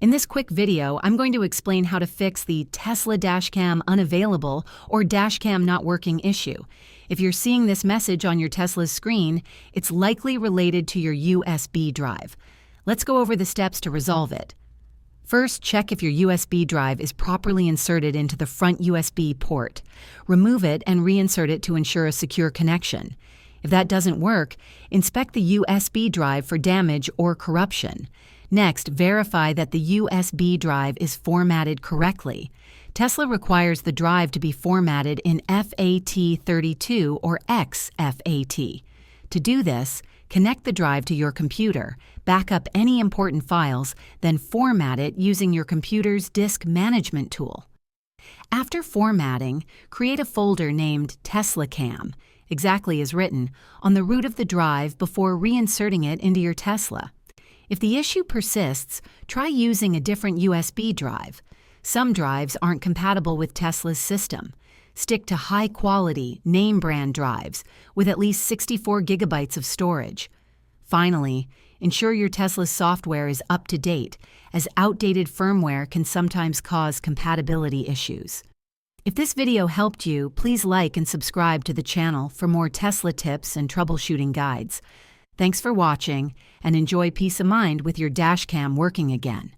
In this quick video, I'm going to explain how to fix the Tesla Dashcam Unavailable or Dashcam Not Working issue. If you're seeing this message on your Tesla's screen, it's likely related to your USB drive. Let's go over the steps to resolve it. First, check if your USB drive is properly inserted into the front USB port. Remove it and reinsert it to ensure a secure connection. If that doesn't work, inspect the USB drive for damage or corruption. Next, verify that the USB drive is formatted correctly. Tesla requires the drive to be formatted in FAT32 or XFAT. To do this, connect the drive to your computer, back up any important files, then format it using your computer's disk management tool. After formatting, create a folder named TeslaCam, exactly as written, on the root of the drive before reinserting it into your Tesla. If the issue persists, try using a different USB drive. Some drives aren't compatible with Tesla's system. Stick to high-quality, name-brand drives with at least 64 gigabytes of storage. Finally, ensure your Tesla's software is up to date, as outdated firmware can sometimes cause compatibility issues. If this video helped you, please like and subscribe to the channel for more Tesla tips and troubleshooting guides. Thanks for watching, and enjoy peace of mind with your dashcam working again.